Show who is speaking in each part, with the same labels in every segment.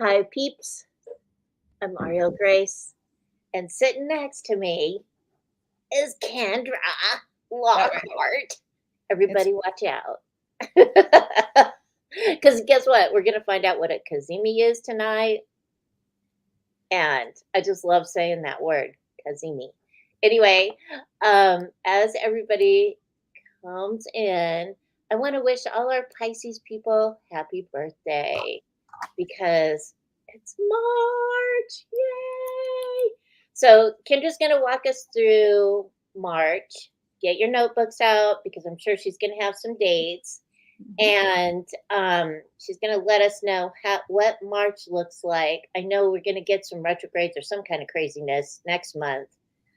Speaker 1: Hi, peeps. I'm Auriel Grace, and sitting next to me is Kendra Lockhart. Everybody, watch out. Because guess what? We're going to find out what a Cazimi is tonight. And I just love saying that word, Cazimi. Anyway, as everybody comes in, I want to wish all our Pisces people happy birthday because it's March. Yay! So Kendra's going to walk us through March. Get your notebooks out because I'm sure she's going to have some dates. And she's going to let us know what March looks like. I know we're going to get some retrogrades or some kind of craziness next month.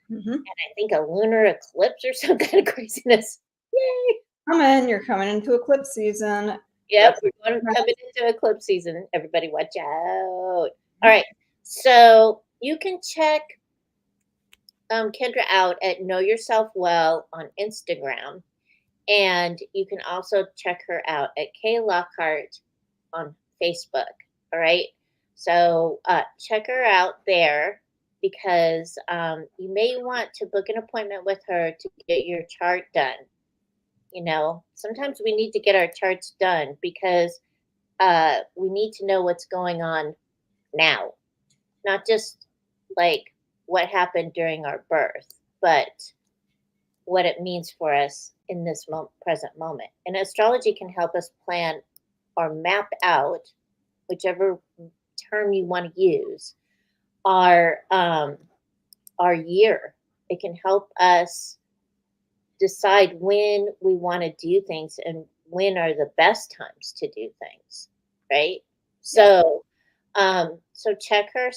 Speaker 1: And I think a lunar eclipse or some kind of craziness. Yay!
Speaker 2: You're coming into eclipse season.
Speaker 1: Yep, we're coming into eclipse season. Everybody watch out. All right. So you can check Kendra out at Know Yourself Well on Instagram. And you can also check her out at K Lockhart on Facebook. All right. So check her out there because you may want to book an appointment with her to get your chart done. You know, sometimes we need to get our charts done because we need to know what's going on now, not just like what happened during our birth, but what it means for us in this present moment. And astrology can help us plan or map out, whichever term you want to use, our year. It can help us decide when we want to do things and when are the best times to do things, right? So so check her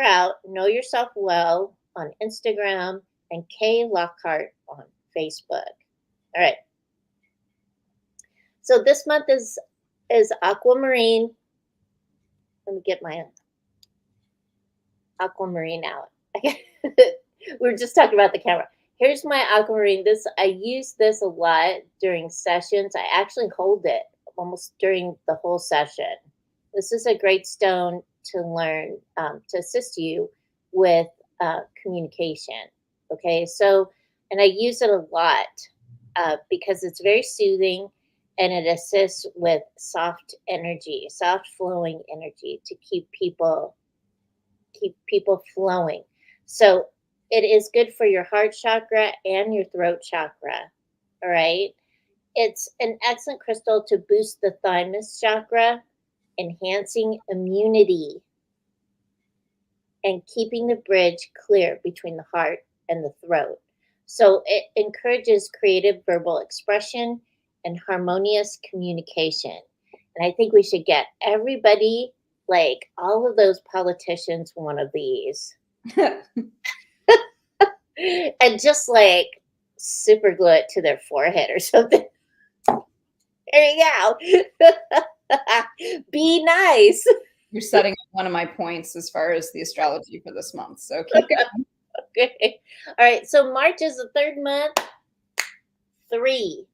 Speaker 1: out, Know Yourself Well on Instagram and K Lockhart on Facebook. All right. So this month is aquamarine. Let me get my aquamarine out. We were just talking about the camera. Here's my aquamarine. I use this a lot during sessions. I actually hold it almost during the whole session. This is a great stone to learn, to assist you with communication. Okay, so, and I use it a lot because it's very soothing and it assists with soft energy, soft flowing energy to keep people flowing. So it is good for your heart chakra and your throat chakra. All right. It's an excellent crystal to boost the thymus chakra, enhancing immunity and keeping the bridge clear between the heart and the throat. So it encourages creative verbal expression and harmonious communication. And I think we should get everybody, like all of those politicians, one of these. And just like super glue it to their forehead or something. There you go. Be nice.
Speaker 2: You're setting up one of my points as far as the astrology for this month. So keep going.
Speaker 1: Okay. All right. So March is the third month. 3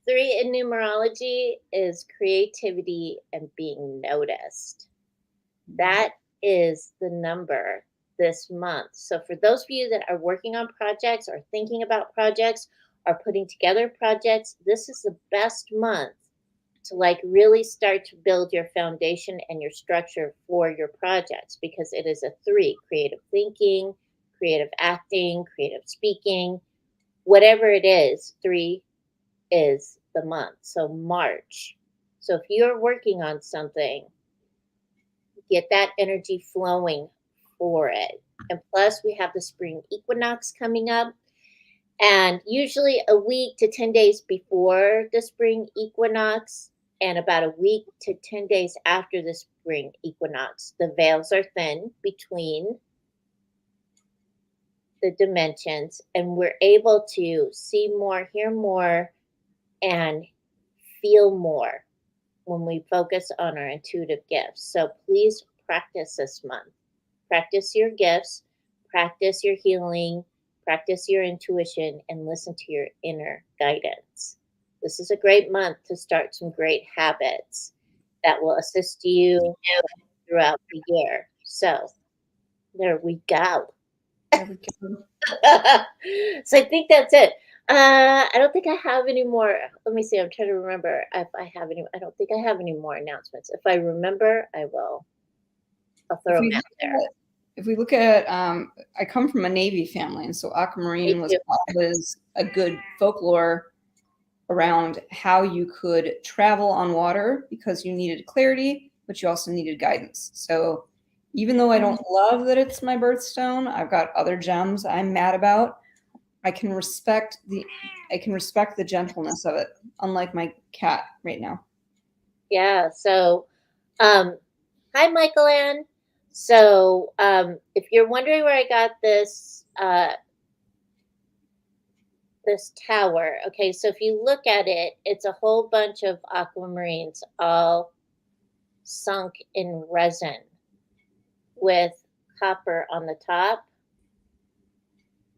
Speaker 1: in numerology is creativity and being noticed. That is the number this month. So for those of you that are working on projects or thinking about projects or putting together projects, this is the best month to like really start to build your foundation and your structure for your projects because it is a 3: creative thinking, creative acting, creative speaking, whatever it is. 3 is the month. So March. So if you're working on something, get that energy flowing for it. And plus we have the spring equinox coming up. And usually a week to 10 days before the spring equinox and about a week to 10 days after the spring equinox, the veils are thin between the dimensions and we're able to see more, hear more, and feel more when we focus on our intuitive gifts. So please practice this month. Practice your gifts, practice your healing, practice your intuition, and listen to your inner guidance. This is a great month to start some great habits that will assist you throughout the year. So there we go.
Speaker 2: There we go.
Speaker 1: So I think that's it. I don't think I have any more. Let me see. I'm trying to remember if I have any. I don't think I have any more announcements. If I remember, I will. I'll
Speaker 2: If
Speaker 1: throw them
Speaker 2: we
Speaker 1: out
Speaker 2: look
Speaker 1: there.
Speaker 2: at, if we look at, I come from a Navy family, and so
Speaker 1: Me
Speaker 2: aquamarine was
Speaker 1: too.
Speaker 2: always a good folklore around how you could travel on water because you needed clarity, but you also needed guidance. So even though I don't love that it's my birthstone, I've got other gems I'm mad about. I can respect the gentleness of it, unlike my cat right now.
Speaker 1: Yeah. So, um, hi, Michael Ann. So, if you're wondering where I got this tower, okay. So if you look at it, it's a whole bunch of aquamarines all sunk in resin with copper on the top.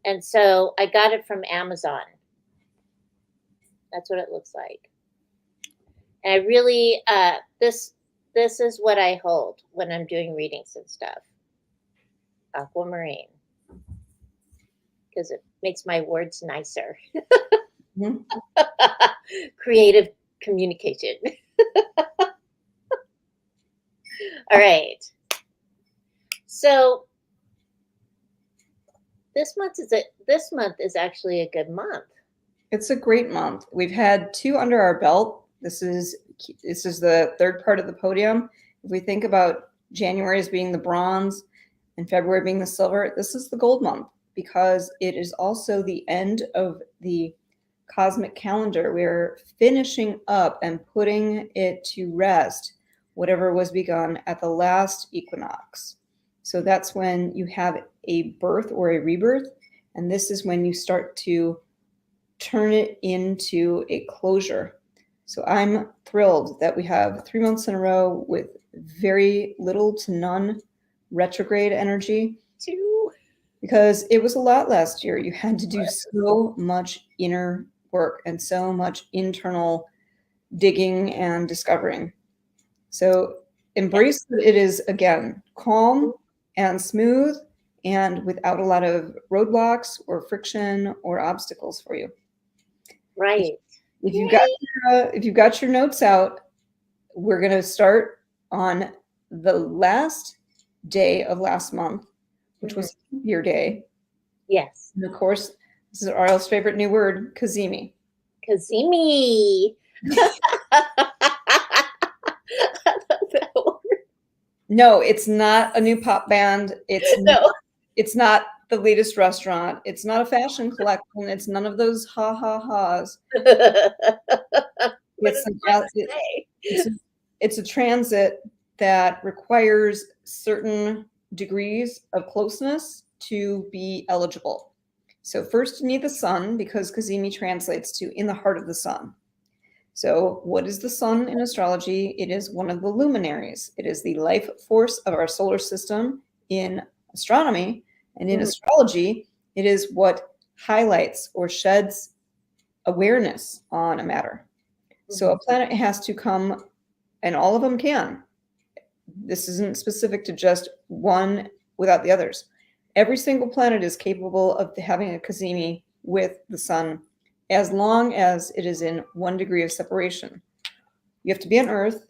Speaker 1: And so I got it from Amazon. That's what it looks like. And I really this is what I hold when I'm doing readings and stuff. Aquamarine. Because it makes my words nicer.
Speaker 2: Mhm.
Speaker 1: Creative communication. All right. So this month is actually a good month.
Speaker 2: It's a great month. We've had 2 under our belt. This is the third part of the podium. If we think about January as being the bronze and February being the silver, this is the gold month because it is also the end of the cosmic calendar. We're finishing up and putting it to rest, whatever was begun at the last equinox. So that's when you have a birth or a rebirth, and this is when you start to turn it into a closure. So I'm thrilled that we have 3 months in a row with very little to none retrograde energy
Speaker 1: Two.
Speaker 2: because it was a lot last year. You had to do so much inner work and so much internal digging and discovering. So embrace that it is, again, calm and smooth and without a lot of roadblocks or friction or obstacles for you.
Speaker 1: Right.
Speaker 2: If you've got if you've got your notes out, we're going to start on the last day of last month, which was your day.
Speaker 1: Yes.
Speaker 2: And of course, this is Ariel's favorite new word, Cazimi.
Speaker 1: Cazimi.
Speaker 2: No, it's not a new pop band.
Speaker 1: No.
Speaker 2: It's not the latest restaurant. It's not a fashion collection. It's none of those ha ha ha's.
Speaker 1: What
Speaker 2: It's
Speaker 1: does it say?
Speaker 2: it's a, it's a transit that requires certain degrees of closeness to be eligible. So first you need the sun because Cazimi translates to in the heart of the sun. So what is the sun in astrology? It is one of the luminaries. It is the life force of our solar system in astronomy. And in astrology, it is what highlights or sheds awareness on a matter. So a planet has to come, and all of them can. This isn't specific to just one without the others. Every single planet is capable of having a Cazimi with the sun as long as it is in 1 degree of separation. You have to be on Earth,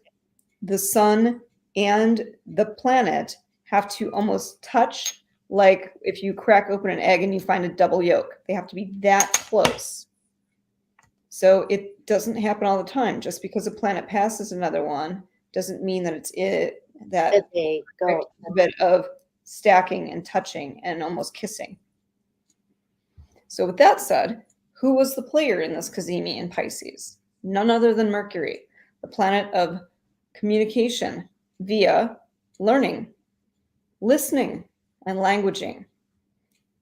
Speaker 2: the sun and the planet have to almost touch, like if you crack open an egg and you find a double yolk. They have to be that close. So it doesn't happen all the time. Just because a planet passes another one doesn't mean that it's that
Speaker 1: they go.
Speaker 2: bit of stacking and touching and almost kissing. So with that said, who was the player in this Cazimi in Pisces? None other than Mercury, the planet of communication via learning, listening, and languaging.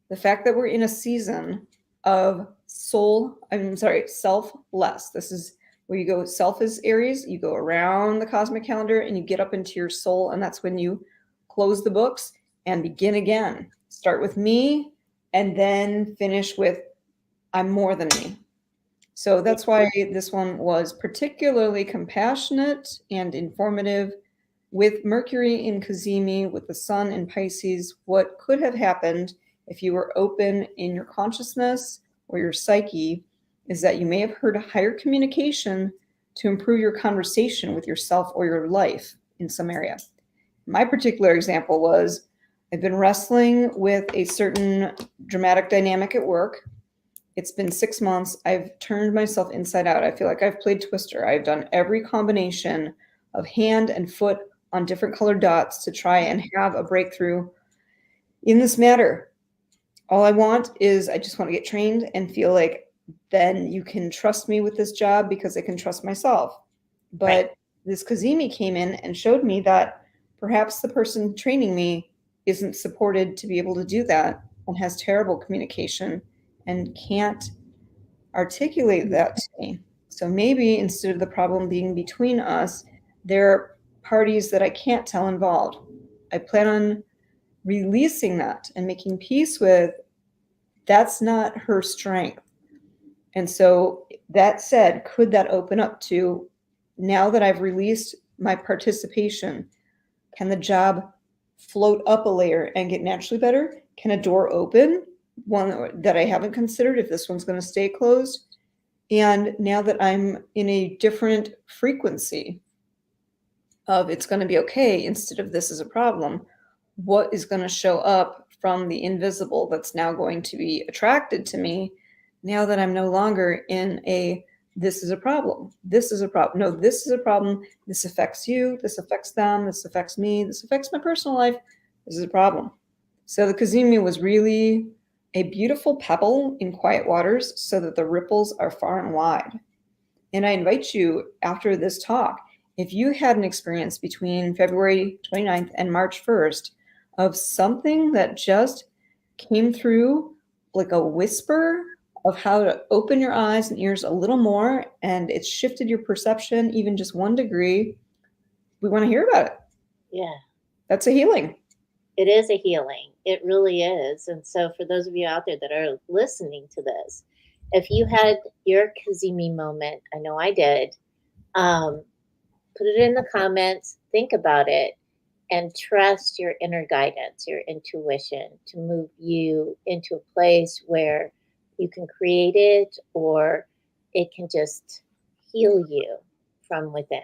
Speaker 2: The fact that we're in a season of selfless. This is where you go, self is Aries, you go around the cosmic calendar and you get up into your soul, and that's when you close the books and begin again. Start with me and then finish with I'm more than me. So that's why this one was particularly compassionate and informative, with Mercury in Cazimi, with the sun in Pisces, what could have happened if you were open in your consciousness or your psyche is that you may have heard higher communication to improve your conversation with yourself or your life in some area. My particular example was I've been wrestling with a certain dramatic dynamic at work. It's been 6 months. I've turned myself inside out. I feel like I've played Twister. I've done every combination of hand and foot on different colored dots to try and have a breakthrough in this matter. All I want is I just want to get trained and feel like then you can trust me with this job because I can trust myself. But
Speaker 1: Right.
Speaker 2: this Cazimi came in and showed me that perhaps the person training me isn't supported to be able to do that and has terrible communication and can't articulate that to me. So maybe instead of the problem being between us, there are parties that I can't tell involved. I plan on releasing that and making peace with that's not her strength. And so that said, could that open up to now that I've released my participation, can the job float up a layer and get naturally better? Can a door open, one that I haven't considered if this one's going to stay closed? And now that I'm in a different frequency of it's going to be okay instead of this is a problem, what is going to show up from the invisible that's now going to be attracted to me now that I'm no longer in a this is a problem. This is a problem. No, this is a problem. This affects you. This affects them. This affects me. This affects my personal life. This is a problem. So the Cazimi was really a beautiful pebble in quiet waters so that the ripples are far and wide. And I invite you after this talk, if you had an experience between February 29th and March 1st of something that just came through like a whisper of how to open your eyes and ears a little more, and it's shifted your perception even just 1 degree, we want to hear about it.
Speaker 1: Yeah.
Speaker 2: That's a healing.
Speaker 1: It is a healing. It really is. And so for those of you out there that are listening to this, if you had your Cazimi moment, I know I did, put it in the comments, think about it, and trust your inner guidance, your intuition to move you into a place where you can create it or it can just heal you from within.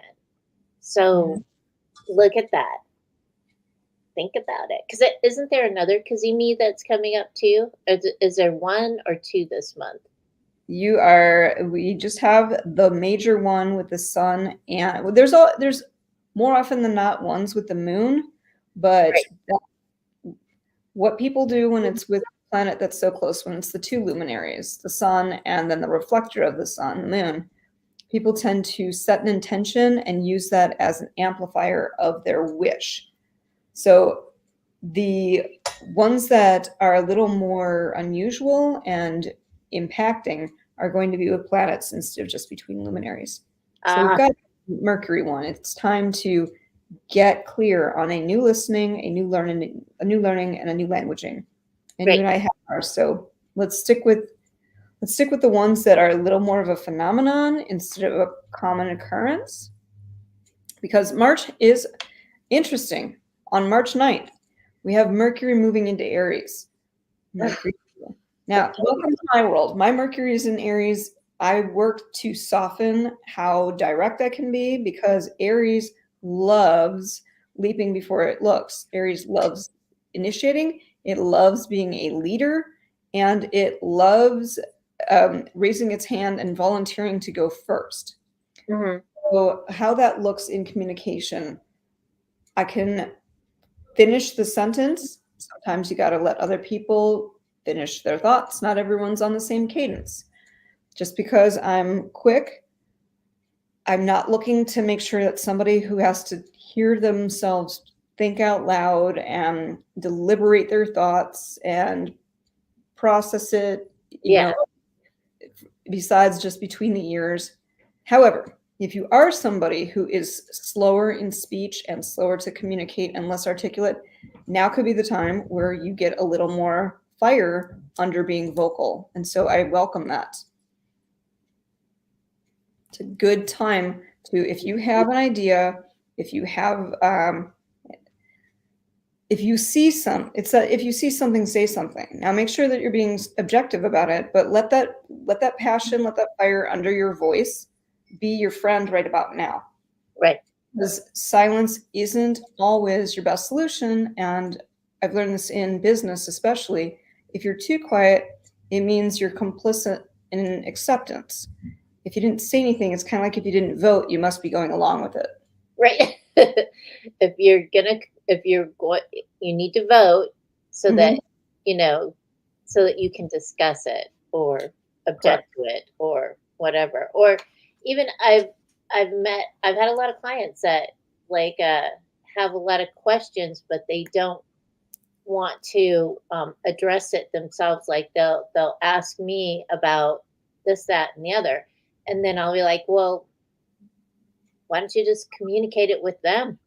Speaker 1: So look at that. Think about it. Because isn't there another Cazimi that's coming up too? Is there 1 or 2 this month?
Speaker 2: We just have the major one with the sun, and there's more often than not ones with the moon, but
Speaker 1: Right.
Speaker 2: what people do when it's with a planet that's so close, when it's the 2 luminaries, the sun and then the reflector of the sun, the moon, people tend to set an intention and use that as an amplifier of their wish. So the ones that are a little more unusual and impacting are going to be with planets instead of just between luminaries. So we've got Mercury one. It's time to get clear on a new listening, a new learning, and a new languaging. And
Speaker 1: Great.
Speaker 2: you and I have ours. So let's stick with the ones that are a little more of a phenomenon instead of a common occurrence. Because March is interesting. On March 9th, we have Mercury moving into Aries. Mercury. Now, welcome to my world. My Mercury is in Aries. I work to soften how direct I can be because Aries loves leaping before it looks. Aries loves initiating. It loves being a leader, and it loves raising its hand and volunteering to go first.
Speaker 1: Mm-hmm.
Speaker 2: So how that looks in communication, I can finish the sentence. Sometimes you got to let other people finish their thoughts. Not everyone's on the same cadence. Just because I'm quick, I'm not looking to make sure that somebody who has to hear themselves think out loud and deliberate their thoughts and process it, you know, besides just between the ears. However, if you are somebody who is slower in speech and slower to communicate and less articulate, now could be the time where you get a little more fire under being vocal. And so I welcome that. It's a good time to, if you have an idea If you have, if you see if you see something, say something. Now make sure that you're being objective about it, but let that passion, let that fire under your voice be your friend right about now.
Speaker 1: Right.
Speaker 2: Because silence isn't always your best solution. And I've learned this in business, especially. If you're too quiet, it means you're complicit in acceptance. If you didn't say anything, it's kind of like if you didn't vote, you must be going along with it.
Speaker 1: Right. if you're going, you need to vote so that,
Speaker 2: Mm-hmm.
Speaker 1: you know, so that you can discuss it or
Speaker 2: Correct.
Speaker 1: object to it or whatever. Or even I've had a lot of clients that like have a lot of questions, but they don't want to address it themselves. Like they'll ask me about this, that, and the other, and then I'll be like, well, why don't you just communicate it with them?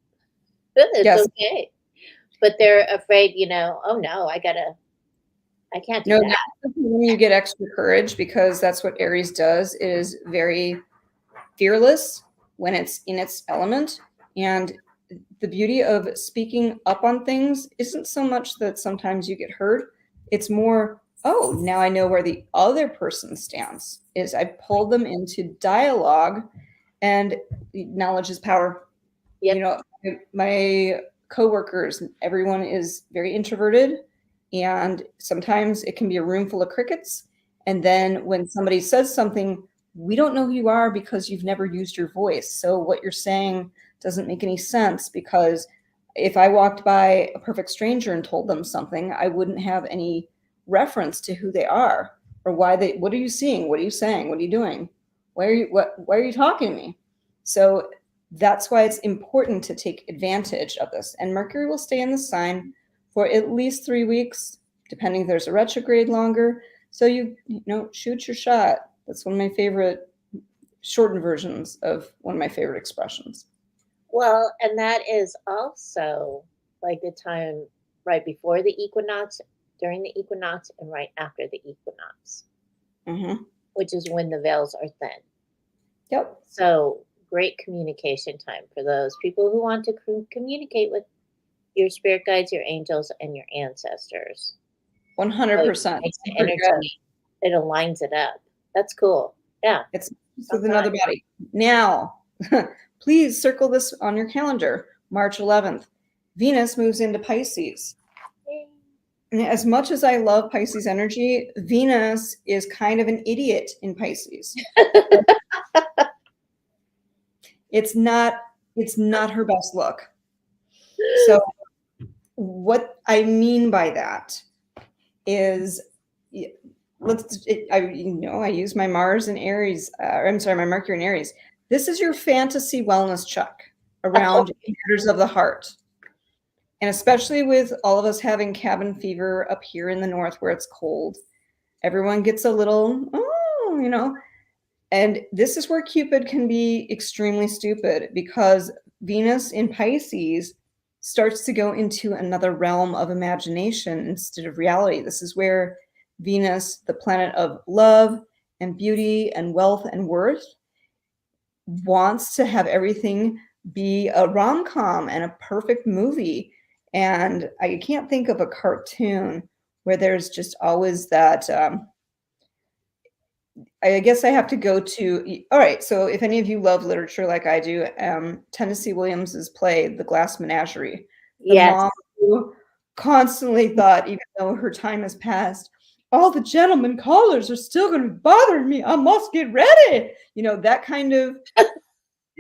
Speaker 1: It's
Speaker 2: Yes.
Speaker 1: okay. But they're afraid, oh no, I can't do
Speaker 2: No,
Speaker 1: that.
Speaker 2: that's when you get extra courage, because that's what Aries does. It is very fearless when it's in its element. And the beauty of speaking up on things isn't so much that sometimes you get hurt. It's more, oh, now I know where the other person stands. Is I pulled them into dialogue, and knowledge is power.
Speaker 1: Yep.
Speaker 2: My coworkers, everyone is very introverted, and sometimes it can be a room full of crickets. And then when somebody says something, we don't know who you are because you've never used your voice. So what you're saying doesn't make any sense, because if I walked by a perfect stranger and told them something, I wouldn't have any reference to who they are, or what are you seeing? What are you saying? What are you doing? Why are you talking to me? So that's why it's important to take advantage of this. And Mercury will stay in the sign for at least 3 weeks, depending if there's a retrograde longer. So shoot your shot. That's one of my favorite shortened versions of one of my favorite expressions.
Speaker 1: Well, and that is also like the time right before the equinox, during the equinox, and right after the equinox,
Speaker 2: Mm-hmm.
Speaker 1: which is when the veils are thin.
Speaker 2: Yep.
Speaker 1: So great communication time for those people who want to communicate with your spirit guides, your angels, and your ancestors. So it
Speaker 2: 100%.
Speaker 1: makes the
Speaker 2: Super good.
Speaker 1: energy, it aligns it up. That's cool. Yeah.
Speaker 2: It's just with
Speaker 1: Sometimes.
Speaker 2: another body. Now, please circle this on your calendar. March 11th, Venus moves into Pisces. As much as I love Pisces energy, Venus is kind of an idiot in Pisces. It's not her best look. So what I mean by that is, I use my Mars and Aries, I'm sorry, my Mercury and Aries. This is your fantasy wellness check around matters of the heart. And especially with all of us having cabin fever up here in the north where it's cold, everyone gets a little, and this is where Cupid can be extremely stupid, because Venus in Pisces starts to go into another realm of imagination instead of reality. This is where Venus, the planet of love and beauty and wealth and worth, wants to have everything be a rom-com and a perfect movie. And I can't think of a cartoon where there's just always that. I guess I have to go to. All right, so if any of you love literature like I do, Tennessee Williams's play *The Glass Menagerie*. The
Speaker 1: Yes.
Speaker 2: mom who constantly thought, even though her time has passed, all the gentlemen callers are still going to be bothering me. I must get ready. That kind of.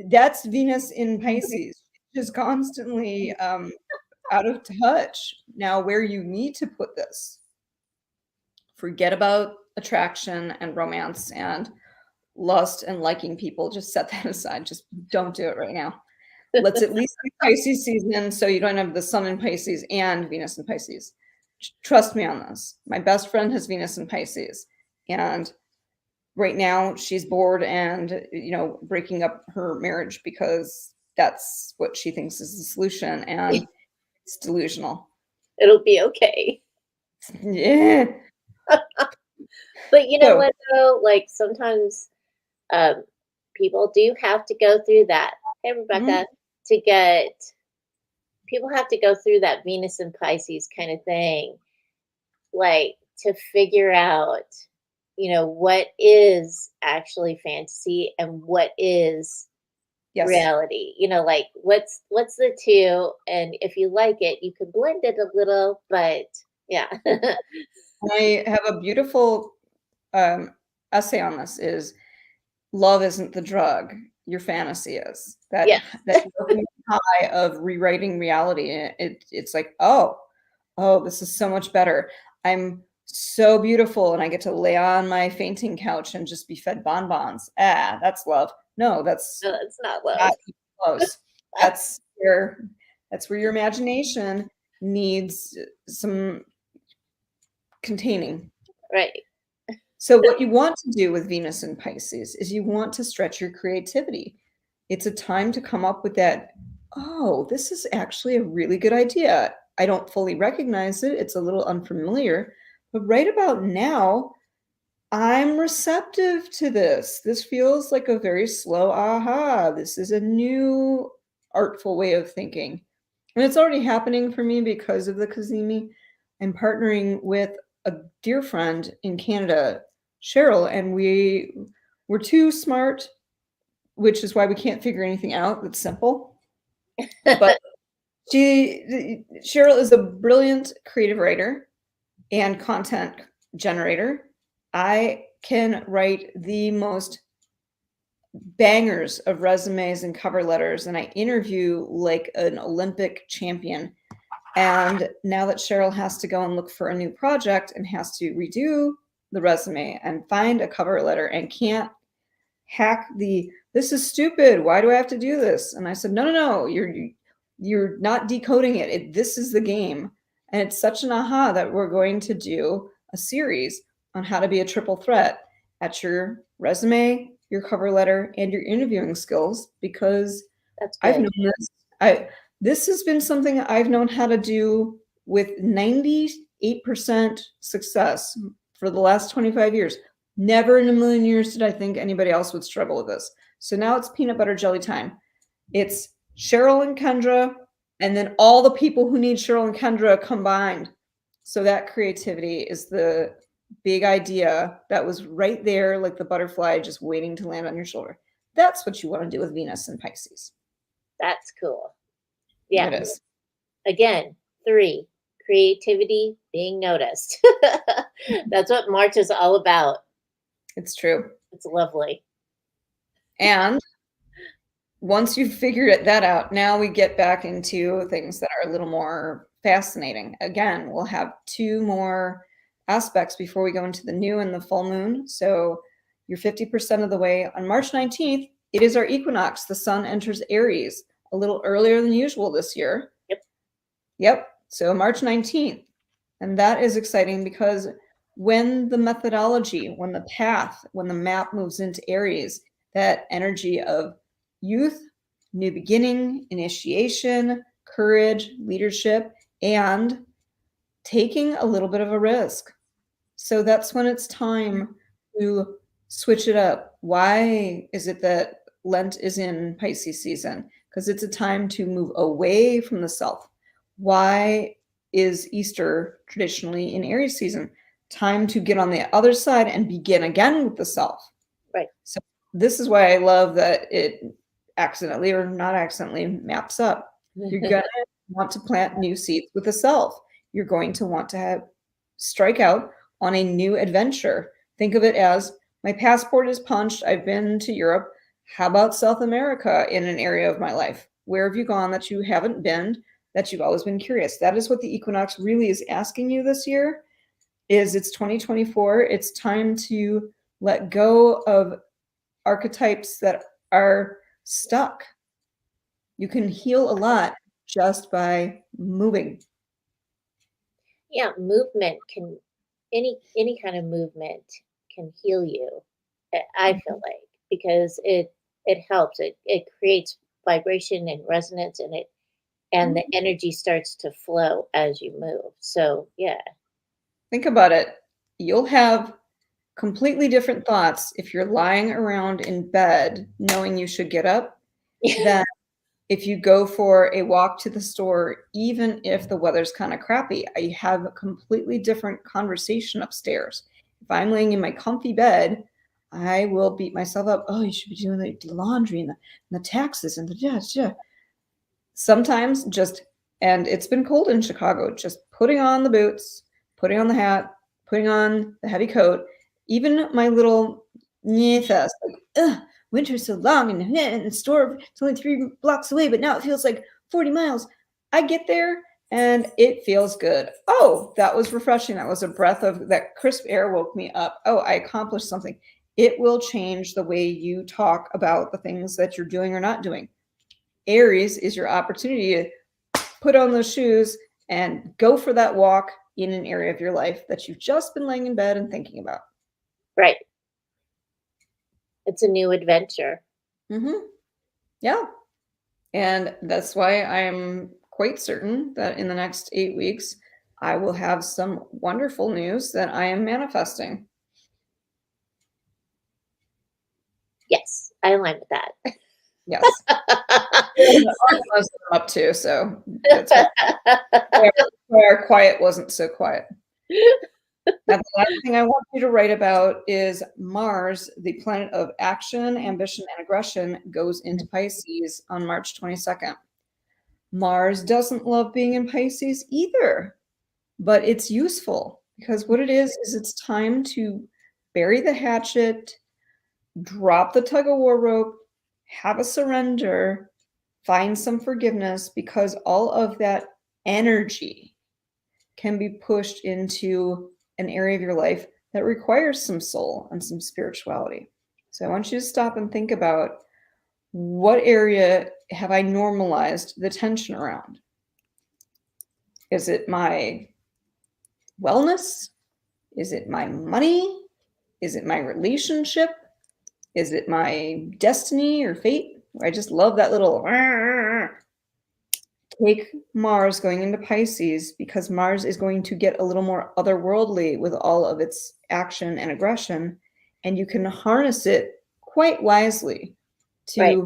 Speaker 2: That's Venus in Pisces, just constantly out of touch. Now, where you need to put this, forget about attraction and romance and lust and liking people. Just set that aside. Just don't do it right now. Let's at least be Pisces season, so you don't have the sun in Pisces and Venus in Pisces. Trust me on this. My best friend has Venus in Pisces, and right now she's bored and breaking up her marriage because that's what she thinks is the solution, and it's delusional.
Speaker 1: It'll be okay.
Speaker 2: Yeah.
Speaker 1: But you know
Speaker 2: So,
Speaker 1: what though? Like sometimes um, people do have to go through that. Hey,
Speaker 2: mhm.
Speaker 1: Rebecca. to get people have to go through that Venus and Pisces kind of thing, like to figure out, what is actually fantasy and what is
Speaker 2: Yes.
Speaker 1: reality. Like what's the two, and if you like it, you can blend it a little, but yeah.
Speaker 2: I have a beautiful essay on this is love isn't the drug, your fantasy is.
Speaker 1: Yeah.
Speaker 2: That dopamine high of rewriting reality. And it's like, oh, this is so much better. I'm so beautiful and I get to lay on my fainting couch and just be fed bonbons. Ah, that's love. No, that's
Speaker 1: No, it's not love.
Speaker 2: not even close. That's where your imagination needs some containing.
Speaker 1: Right.
Speaker 2: So what you want to do with Venus and Pisces is you want to stretch your creativity. It's a time to come up with that, oh, this is actually a really good idea. I don't fully recognize it. It's a little unfamiliar, but right about now, I'm receptive to this. This feels like a very slow aha. This is a new artful way of thinking. And it's already happening for me because of the Cazimi. I'm partnering with a dear friend in Canada, Cheryl, and we're too smart, which is why we can't figure anything out that's simple. But Cheryl is a brilliant creative writer and content generator. I can write the most bangers of resumes and cover letters, and I interview like an Olympic champion. And now that Cheryl has to go and look for a new project and has to redo the resume and find a cover letter and can't hack this is stupid. Why do I have to do this? And I said, no, you're not decoding it. This is the game. And it's such an aha that we're going to do a series on how to be a triple threat at your resume, your cover letter, and your interviewing skills, because
Speaker 1: That's
Speaker 2: I've
Speaker 1: good.
Speaker 2: known this has been something I've known how to do with 98% success for the last 25 years. Never in a million years did I think anybody else would struggle with this. So now it's peanut butter jelly time. It's Cheryl and Kendra, and then all the people who need Cheryl and Kendra combined. So that creativity is the big idea that was right there, like the butterfly just waiting to land on your shoulder. That's what you want to do with Venus and Pisces.
Speaker 1: That's cool. Yeah.
Speaker 2: It is.
Speaker 1: Again, 3, creativity, being noticed. That's what March is all about.
Speaker 2: It's true.
Speaker 1: It's lovely.
Speaker 2: And once you've figured that out, now we get back into things that are a little more fascinating. Again, we'll have 2 more aspects before we go into the new and the full moon. So you're 50% of the way. On March 19th, it is our equinox. The sun enters Aries a little earlier than usual this year. Yep. So March 19th. And that is exciting because when the methodology, when the path, when the map moves into Aries, that energy of youth, new beginning, initiation, courage, leadership, and taking a little bit of a risk. So that's when it's time to switch it up. Why is it that Lent is in Pisces season? Because it's a time to move away from the self. Why is Easter traditionally in Aries season? Time to get on the other side and begin again with the self.
Speaker 1: Right.
Speaker 2: So this is why I love that it accidentally or not accidentally maps up. You're going to want to plant new seeds with the self. You're going to want to strike out on a new adventure. Think of it as my passport is punched. I've been to Europe. How about South America in an area of my life? Where have you gone that you haven't been, that you've always been curious? That is what the equinox really is asking you this year. It's 2024. It's time to let go of archetypes that are stuck. You can heal a lot just by moving.
Speaker 1: Yeah, movement can any kind of movement can heal you. I feel like, because it helps. It creates vibration and resonance, and the energy starts to flow as you move. So yeah.
Speaker 2: Think about it. You'll have completely different thoughts if you're lying around in bed knowing you should get up than If you go for a walk to the store, even if the weather's kind of crappy, I have a completely different conversation upstairs. If I'm laying in my comfy bed, I will beat myself up. Oh, you should be doing the laundry and the taxes and the yeah. Sometimes and it's been cold in Chicago, just putting on the boots, putting on the hat, putting on the heavy coat, even my little fest, like, ugh, winter's so long and the store, it's only 3 blocks away, but now it feels like 40 miles. I get there and it feels good. Oh, that was refreshing. That was a breath of that crisp air woke me up. Oh, I accomplished something. It will change the way you talk about the things that you're doing or not doing. Aries is your opportunity to put on those shoes and go for that walk in an area of your life that you've just been laying in bed and thinking about.
Speaker 1: Right. It's a new adventure.
Speaker 2: Mm-hmm. Yeah. And that's why I'm quite certain that in the next 8 weeks, I will have some wonderful news that I am manifesting.
Speaker 1: Yes, I align with that.
Speaker 2: Yes. I'm up to, so that's why our quiet wasn't so quiet. Now, the last thing I want you to write about is Mars, the planet of action, ambition, and aggression, goes into Pisces on March 22nd. Mars doesn't love being in Pisces either, but it's useful because what it is it's time to bury the hatchet, drop the tug of war rope, have a surrender, find some forgiveness, because all of that energy can be pushed into an area of your life that requires some soul and some spirituality. So I want you to stop and think about, what area have I normalized the tension around? Is it my wellness? Is it my money? Is it my relationship? Is it my destiny or fate? I just love that little take Mars going into Pisces, because Mars is going to get a little more otherworldly with all of its action and aggression, and you can harness it quite wisely to
Speaker 1: Right.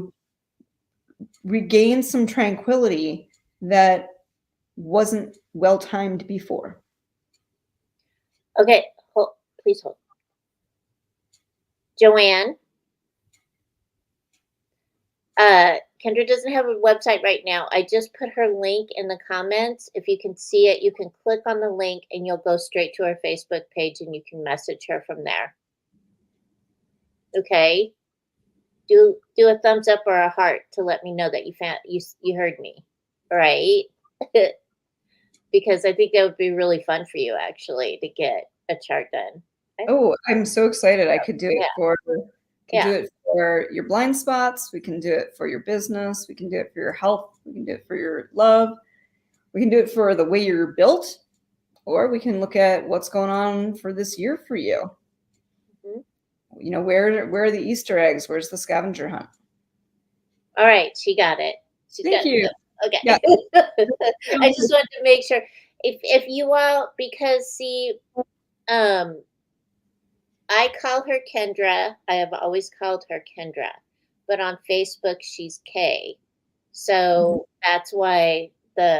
Speaker 2: regain some tranquility that wasn't well timed before.
Speaker 1: Okay, please hold. Joanne, Kendra doesn't have a website right now. I just put her link in the comments. If you can see it, you can click on the link and you'll go straight to her Facebook page and you can message her from there. Okay? Do a thumbs up or a heart to let me know that you heard me. All right? Because I think that would be really fun for you actually to get a chart done.
Speaker 2: Oh, I'm so excited. I could do it
Speaker 1: Yeah.
Speaker 2: do it for your blind spots. We can do it for your business. We can do it for your health. We can do it for your love. We can do it for the way you're built, or we can look at what's going on for this year for you.
Speaker 1: Mm-hmm.
Speaker 2: You know, where are the Easter eggs? Where's the scavenger hunt?
Speaker 1: All right, she got it.
Speaker 2: Thank you.
Speaker 1: Okay.
Speaker 2: Yeah.
Speaker 1: I just wanted to make sure if you all, because see, I call her Kendra. I have always called her Kendra, but on Facebook she's Kay. So that's why I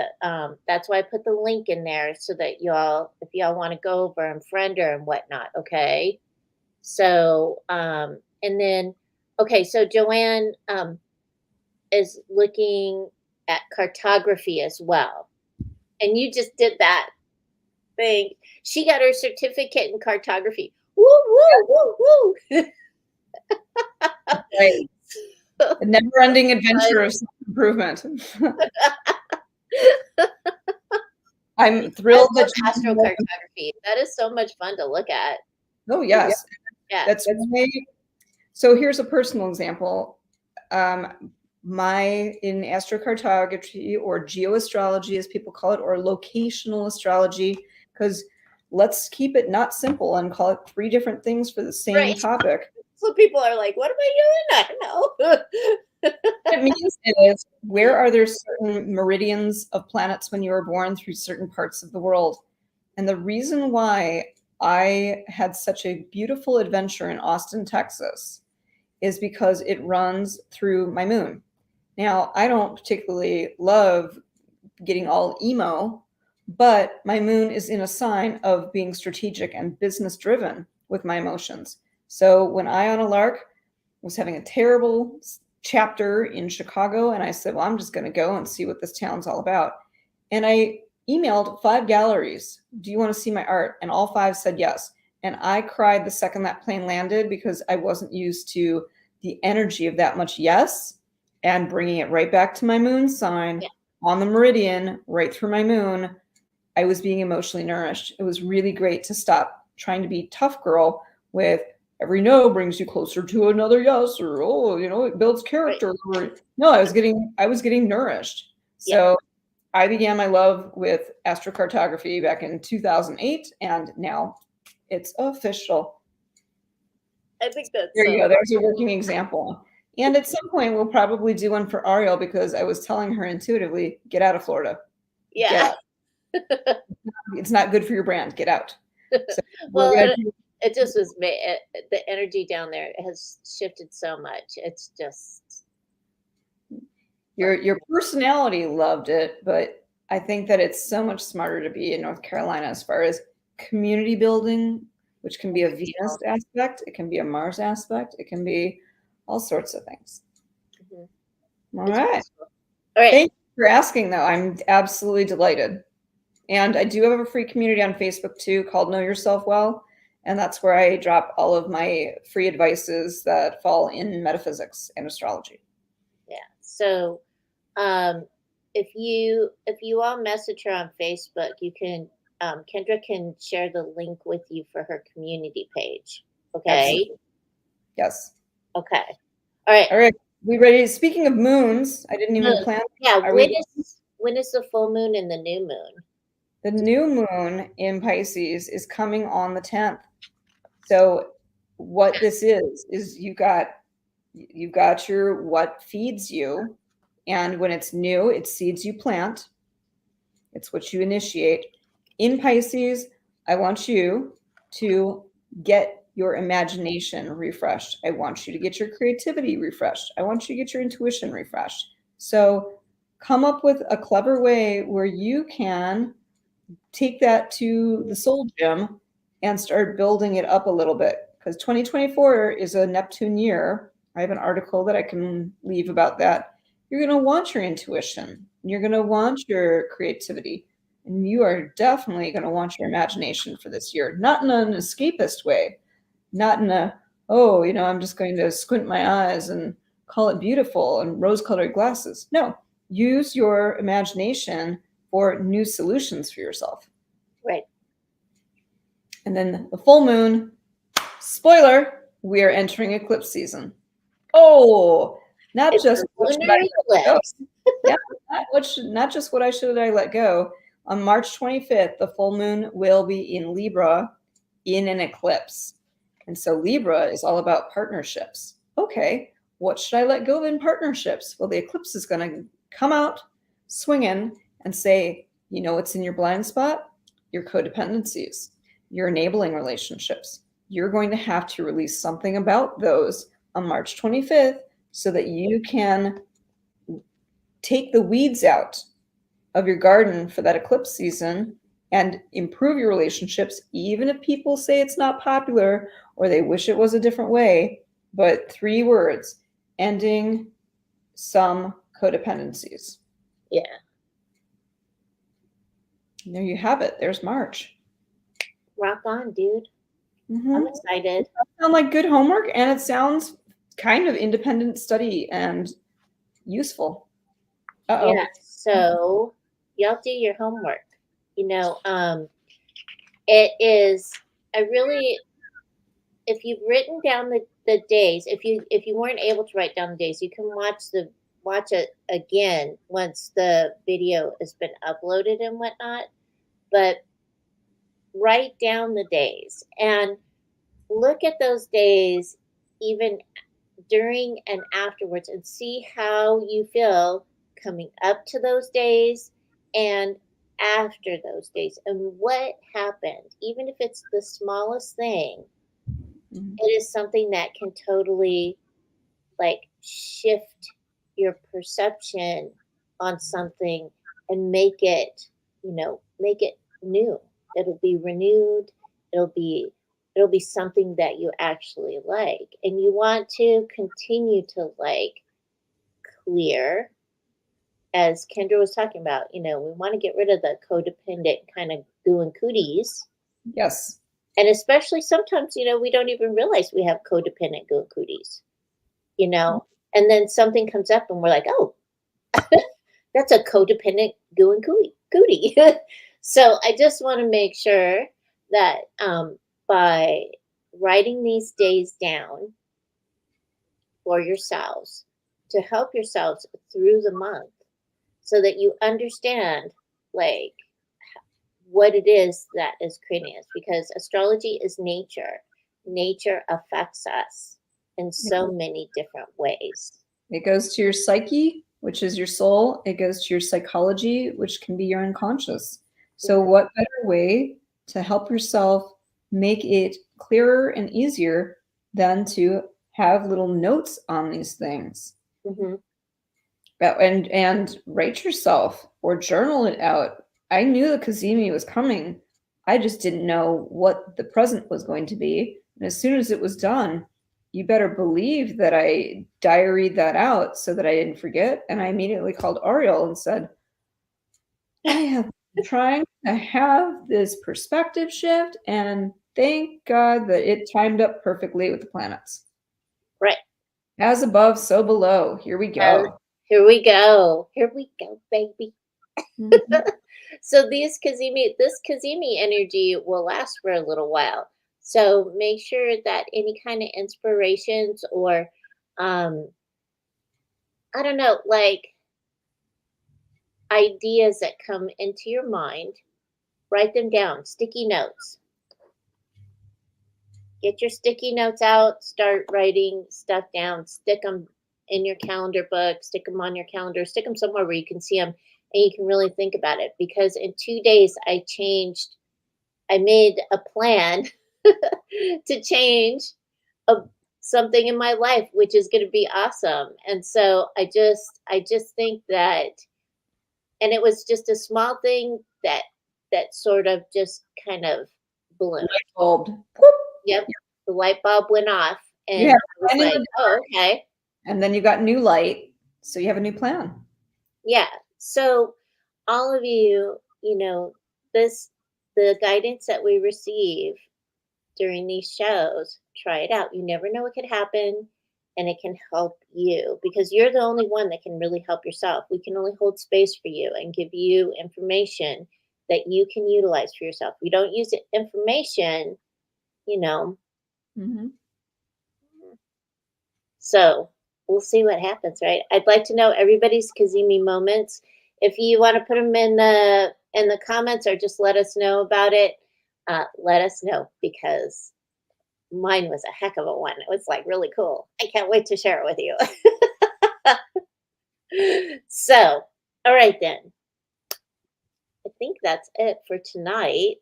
Speaker 1: put the link in there so that y'all, if y'all want to go over and friend her and whatnot, okay? So and then okay, so Joanne is looking at cartography as well. And you just did that thing. She got her certificate in cartography. Woo, woo, woo, woo.
Speaker 2: Right. A never-ending adventure of self-improvement. I'm thrilled that
Speaker 1: astrocartography. That is so much fun to look at.
Speaker 2: Oh yes.
Speaker 1: Yeah.
Speaker 2: That's so here's a personal example. In astrocartography, or geoastrology as people call it, or locational astrology, because let's keep it not simple and call it 3 different things for the same topic.
Speaker 1: So people are like, what am I doing? I don't know.
Speaker 2: What it means is, where are there certain meridians of planets when you were born through certain parts of the world? And the reason why I had such a beautiful adventure in Austin, Texas, is because it runs through my moon. Now, I don't particularly love getting all emo, but my moon is in a sign of being strategic and business driven with my emotions. So when I on a lark was having a terrible chapter in Chicago, and I said, well, I'm just going to go and see what this town's all about. And I emailed 5 galleries. Do you want to see my art? And all 5 said yes. And I cried the second that plane landed because I wasn't used to the energy of that much yes and bringing it right back to my moon sign on the meridian, right through my moon. I was being emotionally nourished. It was really great to stop trying to be tough girl with every no brings you closer to another yes, or oh, it builds character. Right. No, I was getting nourished. So I began my love with astrocartography back in 2008, and now it's official.
Speaker 1: I think that's
Speaker 2: there you go. There's a working example. And at some point, we'll probably do one for Auriel because I was telling her intuitively, get out of Florida.
Speaker 1: Yeah.
Speaker 2: It's not good for your brand. Get out. So
Speaker 1: well, it just was the energy down there has shifted so much. It's just
Speaker 2: your personality loved it, but I think that it's so much smarter to be in North Carolina as far as community building, which can be a Venus aspect, it can be a Mars aspect, it can be all sorts of things. Mm-hmm. All right. Thank you for asking, though. I'm absolutely delighted. And I do have a free community on Facebook, too, called Know Yourself Well. And that's where I drop all of my free advices that fall in metaphysics and astrology.
Speaker 1: Yeah. So if you all message her on Facebook, you can Kendra can share the link with you for her community page. Okay.
Speaker 2: Absolutely. Yes.
Speaker 1: Okay. All right.
Speaker 2: All right. We ready? Speaking of moons, I didn't even plan.
Speaker 1: Yeah. When is the full moon and the new moon?
Speaker 2: The new moon in Pisces is coming on the 10th. So what this is you've got your what feeds you, and when it's new, it's seeds you plant. It's what you initiate. In Pisces, I want you to get your imagination refreshed. I want you to get your creativity refreshed. I want you to get your intuition refreshed. So come up with a clever way where you can take that to the soul gym and start building it up a little bit, because 2024 is a Neptune year. I have an article that I can leave about that. You're going to want your intuition. You're going to want your creativity. And you are definitely going to want your imagination for this year, not in an escapist way, not in a, oh, I'm just going to squint my eyes and call it beautiful and rose-colored glasses. No, use your imagination for new solutions for yourself.
Speaker 1: Right.
Speaker 2: And then the full moon, spoiler, we are entering eclipse season. Oh, not just what should I let go. Yeah, not just what should I let go. On March 25th, the full moon will be in Libra in an eclipse. And so Libra is all about partnerships. Okay, what should I let go of in partnerships? Well, the eclipse is going to come out swinging and say, what's in your blind spot? Your codependencies, your enabling relationships. You're going to have to release something about those on March 25th so that you can take the weeds out of your garden for that eclipse season and improve your relationships, even if people say it's not popular or they wish it was a different way. But 3 words: ending some codependencies.
Speaker 1: Yeah.
Speaker 2: And there you have it. There's March.
Speaker 1: Rock on, dude. Mm-hmm. I'm excited.
Speaker 2: That sounds like good homework, and it sounds kind of independent study and useful. Uh-oh.
Speaker 1: Yeah. So y'all do your homework. It is. If you've written down the days, if you weren't able to write down the days, you can watch it again once the video has been uploaded and whatnot. But write down the days and look at those days even during and afterwards and see how you feel coming up to those days and after those days and what happened. Even if it's the smallest thing, it is something that can totally shift your perception on something and make it, make it new. It'll be renewed. It'll be it'll be something that you actually like. And you want to continue to like clear, as Kendra was talking about, we want to get rid of the codependent kind of doing cooties.
Speaker 2: Yes.
Speaker 1: And especially sometimes, we don't even realize we have codependent good cooties, and then something comes up and we're like, oh, that's a codependent goo and cootie. So I just want to make sure that by writing these days down for yourselves to help yourselves through the month so that you understand like what it is that is creating us, because astrology is nature. Nature affects us in so many different ways.
Speaker 2: It goes to your psyche, which is your soul. It goes to your psychology, which can be your unconscious. So what better way to help yourself make it clearer and easier than to have little notes on these things?
Speaker 1: Mm-hmm.
Speaker 2: And write yourself or journal it out. I knew the Cazimi was coming. I just didn't know what the present was going to be. And as soon as it was done, you better believe that I diaried that out so that I didn't forget. And I immediately called Auriel and said, I have been trying to have this perspective shift, and thank God that it timed up perfectly with the planets.
Speaker 1: Right.
Speaker 2: As above, so below. Here we go.
Speaker 1: Here we go. Here we go, baby.
Speaker 2: Mm-hmm.
Speaker 1: So this Cazimi energy will last for a little while. So make sure that any kind of inspirations or I don't know, like ideas that come into your mind, write them down, sticky notes. Get your sticky notes out, start writing stuff down, stick them in your calendar book, stick them on your calendar, stick them somewhere where you can see them and you can really think about it. Because in 2 days, I made a plan to change a, something in my life, which is going to be awesome. And so I just think that, and it was just a small thing that sort of just kind of ballooned.
Speaker 2: Light bulb.
Speaker 1: Yep, the light bulb went off, and
Speaker 2: Yeah,
Speaker 1: I was like, "Oh, okay."
Speaker 2: and then you got new light, so you have a new plan.
Speaker 1: Yeah. So all of you, this the guidance that we receive during these shows, try it out. You never know what could happen, and it can help you because you're the only one that can really help yourself. We can only hold space for you and give you information that you can utilize for yourself. We don't use information, you know.
Speaker 2: Mm-hmm.
Speaker 1: So we'll see what happens, right? I'd like to know everybody's Cazimi moments. If you want to put them in the comments or just let us know about it, let us know because mine was a heck of a one. It was like really cool. I can't wait to share it with you. So, all right then. I think that's it for tonight.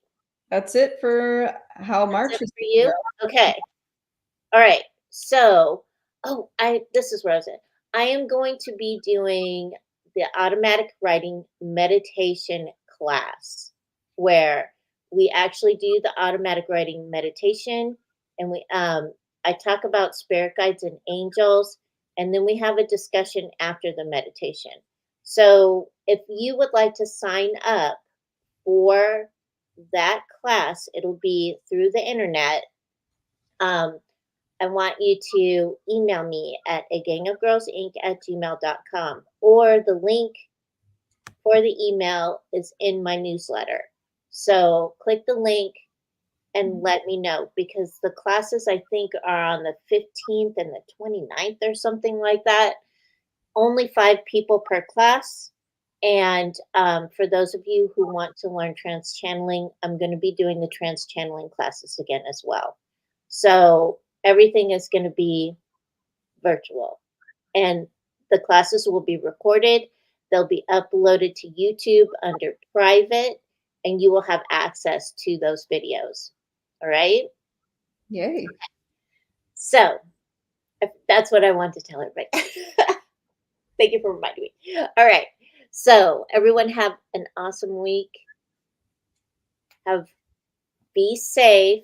Speaker 2: That's it for how March
Speaker 1: That's it
Speaker 2: is
Speaker 1: for you. Okay. All right. So, this is where I was at. I am going to be doing the automatic writing meditation class where we actually do the automatic writing meditation and I talk about spirit guides and angels and then we have a discussion after the meditation. So, if you would like to sign up for that class, it'll be through the internet. Um, I want you to email me at agangofgirlsinc@gmail.com or the link for the email is in my newsletter. So click the link and let me know because the classes I think are on the 15th and the 29th or something like that. Only 5 people per class. And for those of you who want to learn trance channeling, I'm going to be doing the trance channeling classes again as well. So everything is going to be virtual. And the classes will be recorded. They'll be uploaded to YouTube under private, and you will have access to those videos. All right.
Speaker 2: Yay.
Speaker 1: So that's what I want to tell everybody. Thank you for reminding me. All right. So everyone have an awesome week. Be safe.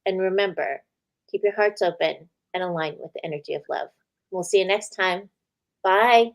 Speaker 1: And remember, keep your hearts open and aligned with the energy of love. We'll see you next time. Bye.